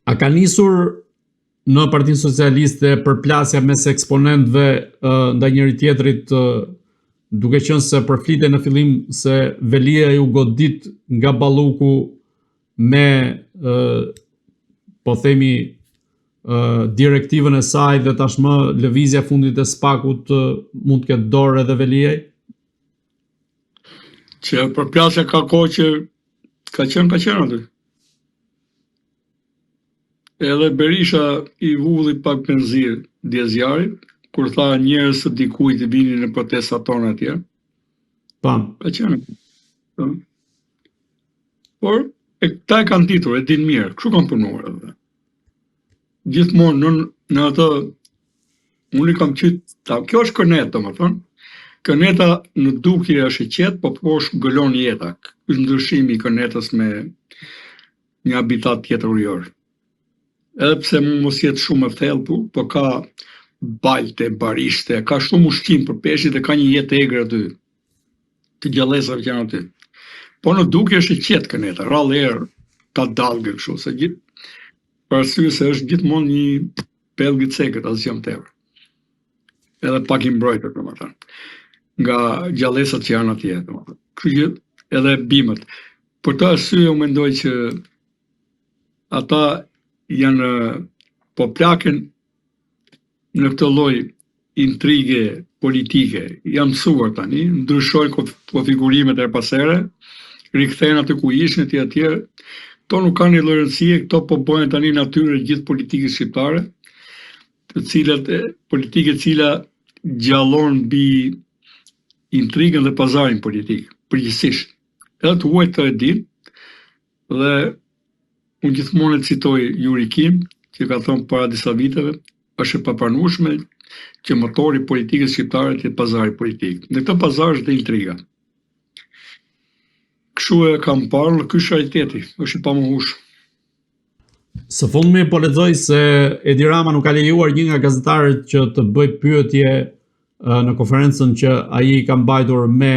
A ka nisur në Partinë Socialiste përplasja mes eksponentëve ndaj njëri tjetrit, duke qenë se përflitej në fillim se Velia ju godit nga Balluku me po themi direktivën e saj dhe tashmë lëvizja fundit e SPAK-ut mund të ketë dorë edhe Veliaj? Që përplasja ka kohë që ka qenë aty. Edhe Berisha i vulli pak benzir dje zjarit, kur tha njerëz të dikujt të vinin në protestat tona atje. Pam. Ka qenë. Por ta e kanë ditur, e din mirë, kështu kanë punuar edhe. Gjithmonë në atë, unë i kam qytë, kjo është Kërnet, domethënë. Kërneta në dukje është i qetë, po poshtë gëlon jeta. Është ndryshimi i Kërnetës me një habitat tjetër ujor. Edhe pse mos jetë shumë e thellë, po ka balte, barishte, ka shumë ushqim për peshqit dhe ka një jetë egër aty. Të gjallësave që janë aty. Po në dukje është i qetë Kërneta, rrallë erë, ka dalgë kështu, se për arsye se është gjithmonë një pellgë i cekët, asgjë më tepër. Edhe pak i mbrojtur, domethënë, nga gjallësat që janë atje, domethënë. Kështu që edhe bimët. Për të arsye unë mendoj që ata janë po plaken në këtë lloj intrige politike. Janë mësuar tani, ndryshojnë konfigurimet e pasere, rikthehen aty ku ishin etj etj. Këto nuk kanë një rëndësie, këto po bëhen tani natyrë e gjithë politikës shqiptare, politikë e cila gjallon mbi intrigën dhe pazarin politik, përgjithsisht. Edhe të huaj të e din, dhe unë gjithmonë e citoj Yuri Kim, që ka thonë para disa viteve, është e papranueshme që motori politikës shqiptare të jetë pazari politik. Në këtë pazar është dhe intriga. Kështu e kam parë në ky realiteti, është i pamohueshëm. Së fundmi po lexoj se Edi Rama nuk ka lejuar një nga gazetarët që të bëj pyetje në konferencën që ai ka mbajtur me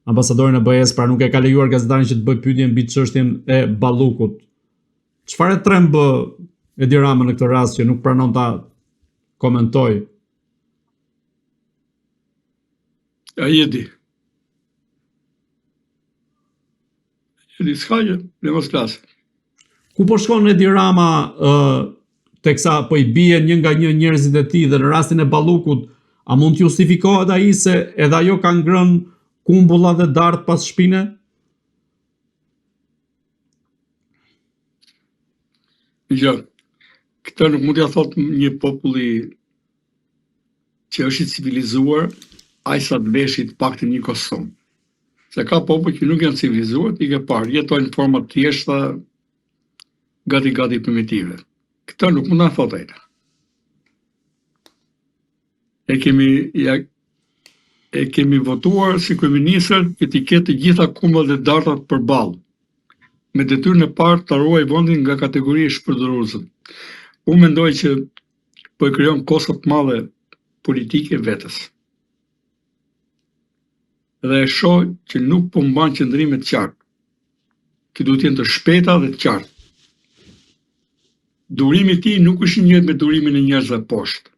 ambasadorin e BE-s, pra nuk e ka lejuar gazetarin që të bëj pyetje mbi çështjen e Ballukut. Çfarë tremb Edi Rama në këtë rast që nuk pranon ta komentoj? Ai e di. S'ka gjë, ne mos flas. Ku po shkon Edi Rama teksa po i bie një nga një njerëzit e tij dhe në rastin e Ballukut, a mund të justifikohet ai se edhe ajo ka ngrënë kumbulla dhe dart pas shpine? Jo, këtë nuk mund t'ja thot një populli që është i civilizuar, ai sa të veshit paktën një kostum. Se ka popull që nuk janë civilizuar, i ke parë, jetojnë në forma të thjeshta, gati primitive. Këtë nuk mund ta thot ai. E kemi votuar si kryeministër që t'i ketë të gjitha kumbullat dhe dartat përballë, me detyrën e parë të ruaj vendin nga kategoria e shpërdoruesve. Unë mendoj që po i krijon kosto të madhe politike vetes. Dhe e shoh që nuk po mban qëndrime të qarta, që duhet të jenë të shpejta dhe të qarta. Durimi i tij nuk është i njëjtë me durimin e njerëzve poshtë.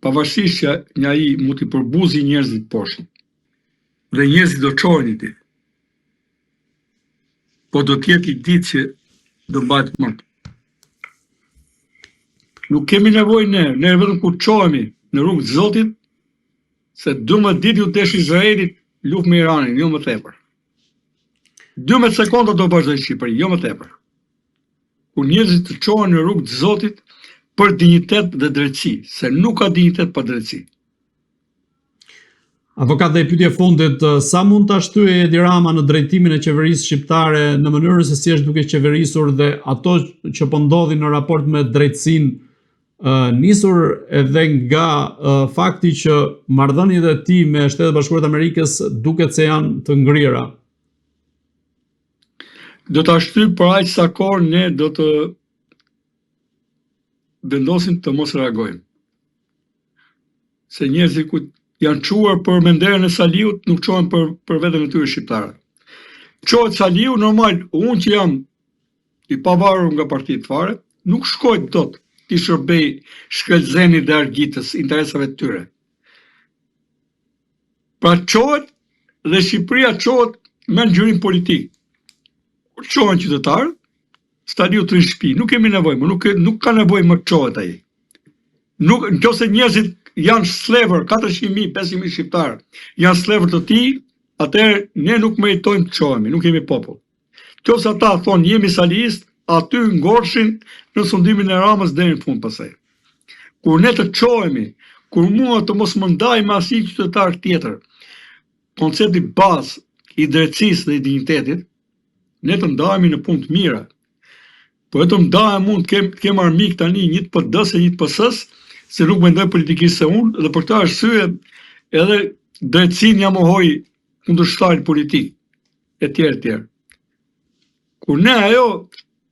Pavarësisht që ai mund t'i përbuzi njerëzit poshtë. Dhe njerëzit do çohen i tij. Po do t'jetë i ditë që do bëhet më. Nuk kemi nevojë ne vetëm kur çohemi në rrugë të Zotit, se 12 ditë ju desh Izraelit luftë me Iranin, jo më tepër. 12 sekonda do vazhdoj Shqipëri, jo më tepër. Kur njerëzit të çohen në rrugë të Zotit për dinjitet dhe drejtësi, se nuk ka dinjitet pa drejtësi. Avokat, dhe pyetja e fundit, sa mund ta shtyejë Edi Rama në drejtimin e qeverisë shqiptare në mënyrën se si është duke qeverisur dhe ato që po ndodhin në raport me drejtësinë, nisur edhe nga fakti që marrëdhëniet e tij me Shtetet e Bashkuara të Amerikës duket se janë të ngrira? Do ta shtyj për aq sa kohë ne do të vendosim të mos reagojmë. Se njerëzit ku janë çuar për menderën e Saliut, nuk çohen për veten e tyre shqiptare. Çohet Saliu, normal, unë që jam i pavarur nga partitë fare, nuk shkojnë dot t'i shërbej Shkelzenit dhe Argitës interesave të tyre. Pra qohet dhe Shqipëria qohet me ngjyrim politik. Kur qohen qytetarë, stadiu të shtëpi, nuk kemi nevojë, nuk ka nevojë më çohet ai. Nuk, nëse njerëzit janë slevër, 400.000, 500.000 shqiptarë, janë slevër të tij, atëherë ne nuk meritojmë të çohemi, nuk jemi popull. Nëse ata thonë jemi salist, aty ngorshin në sundimin e Ramës deri në fund pastaj. Kur ne të çohemi, kur mua të mos më ndaj me asnjë qytetar tjetër, koncepti bazë i drejtësisë dhe i dinjitetit, ne të ndahemi në punë të mira. Po vetëm ndahem mund të kem armik tani një të PD-s e një të PS-s, se nuk mendoj politikisht se unë, dhe për këtë arsye edhe drejtësinë ja mohoj kundërshtarin politik, etj. Kur ne ajo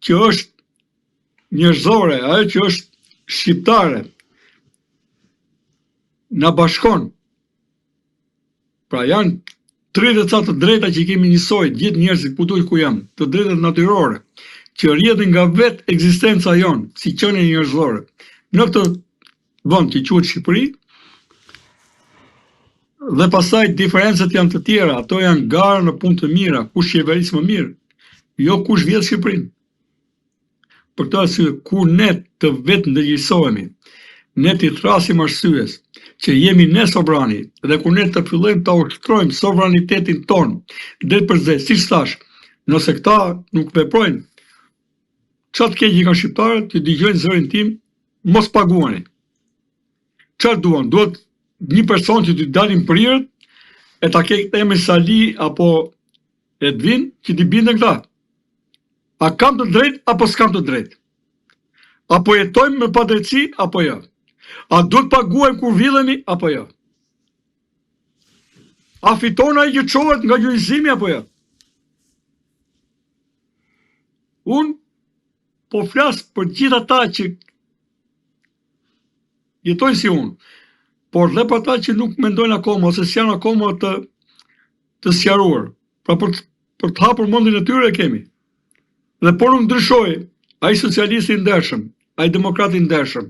që është njerëzore, ajo që është shqiptare, na bashkon. Pra janë 30 ca të drejta që i kemi njësoj, gjithë njerëzit ku duhet ku janë, të drejtat natyrore, që rrjedhin nga vetë ekzistenca jonë, si qenie njerëzore. Në këtë vend që quhet Shqipëri, dhe pastaj diferencat janë të tjera, ato janë gara në punë të mira, kush qeveris më mirë, jo kush vjedh Shqipërinë. Për këtë arsye, kur ne të vetë ndërgjegjësohemi, ne t'i thrasim arsyes që jemi ne sovrani, dhe kur ne të fillojmë ta ushtrojmë sovranitetin ton, drejt për drejt, siç thash, nëse këta nuk veprojnë, çfarë të keq i kanë shqiptarët, të dëgjojnë zërin tim, mos paguani. Çfarë duan? Duhet një person që t'i dalin prirët, e ta ketë emrin Sali apo Edvin, që t'i bindën këta. A kam të drejtë apo s'kam të drejtë? Apo jetojmë me padrejtësi apo jo? A duhet paguajmë kur villemi apo jo? A fiton ai që çohet nga gjykatimi apo jo? Unë po flas për gjithë ata që jetojnë si unë, por dhe për ata që nuk mendojnë akoma, ose s'janë akoma të sqaruar. Pra për të hapur mendjen e tyre e kemi. Dhe por nuk ndryshoj, ai socialisti i ndershëm, ai demokrati i ndershëm,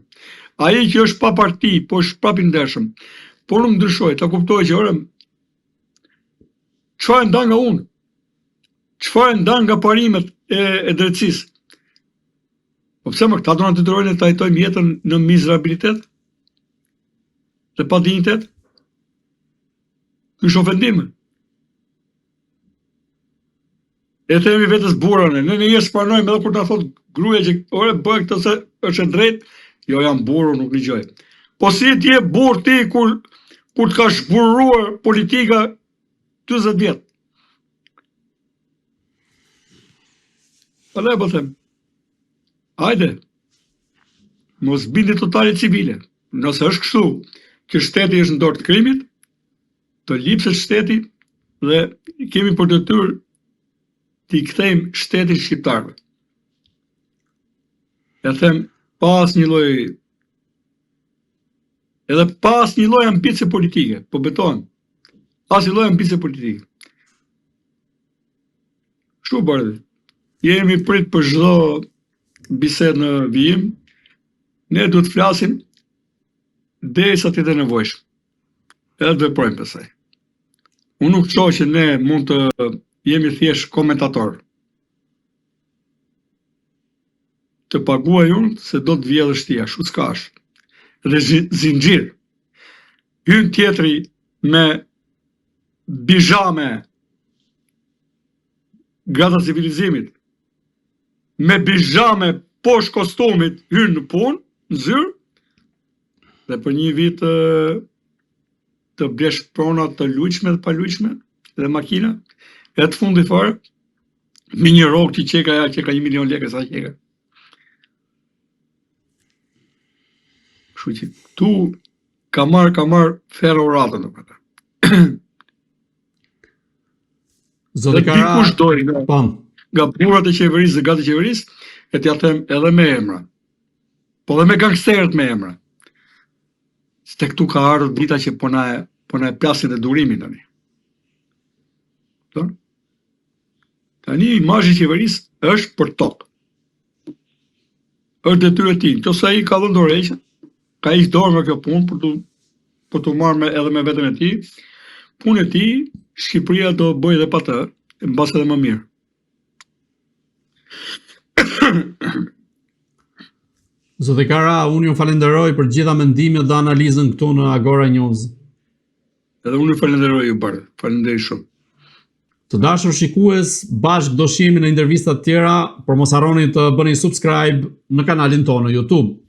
ai që është pa parti, po është prapë i ndershëm, por nuk ndryshoj, ta kuptoj që ore, çfarë ndan nga unë? Çfarë ndan nga parimet e drejtësisë? Po pse më këta do na detyrojnë të jetojmë jetën në mizerabilitet dhe pa dinjitet? Ky është ofendim. E themi vetes burrën, ne njerëz pranojmë edhe kur ta thot gruaja që ore bëj këtë se është e drejtë, jo jam burr, nuk ligjoj. Po si ti je burr ti kur të ka zhburruar politika 40 vjet? Po them. Hajde, mos bindi totale civile. Nëse është kështu që shteti është në dorë të krimit, të lipset shteti dhe kemi për detyrë t'i kthejmë shtetin shqiptarëve. Ja them, pas një lloj, edhe pas një lloj ambicie politike, po betohem, pas një lloj ambicie politike. Kështu bërë, jemi prit për çdo bisedë në vijim, ne duhet të flasim derisa të jetë nevojshëm. Edhe të veprojmë pastaj. Unë nuk shoh që ne mund të jemi thjesht komentator. Të paguaj unë se do të vjedhë shtia, shu s'kash. Dhe zinxhir. Hyn tjetri me bizhame gata civilizimit, me bizhame poshtë kostumit hyn në punë, në zyrë, dhe për një vit të blesh prona të lujshme dhe pa lujshme, dhe makina, e të fundit fare, me një rrok që qeka 1 milion lekë sa qeka. Kështu që tu ka marr ferro ratën në këta. Zoti Kara, dikush dori nga burrat e qeverisë dhe gati qeverisë, e t'ja them edhe me emra. Po dhe me gangsterët me emra. Se këtu ka ardhur dita që po na e plasin e durimin tani. Tani imazhi i qeverisë është për tokë. është detyrë e tij. Nëse ai ka dhënë dorë, ka ish dorë nga kjo punë për të marrë edhe me veten e tij, punë e tij, Shqipëria do bëjë edhe pa të, mbas edhe më mirë. Zoti Kara, unë ju falenderoj për gjitha mendimet dhe analizën këtu në Agora News. Edhe unë ju falenderoj ju bardhë. Faleminderit shumë. Të dashur shikues, bashkë do shihemi në intervista të tjera, por mos harroni të bëni subscribe në kanalin tonë në YouTube.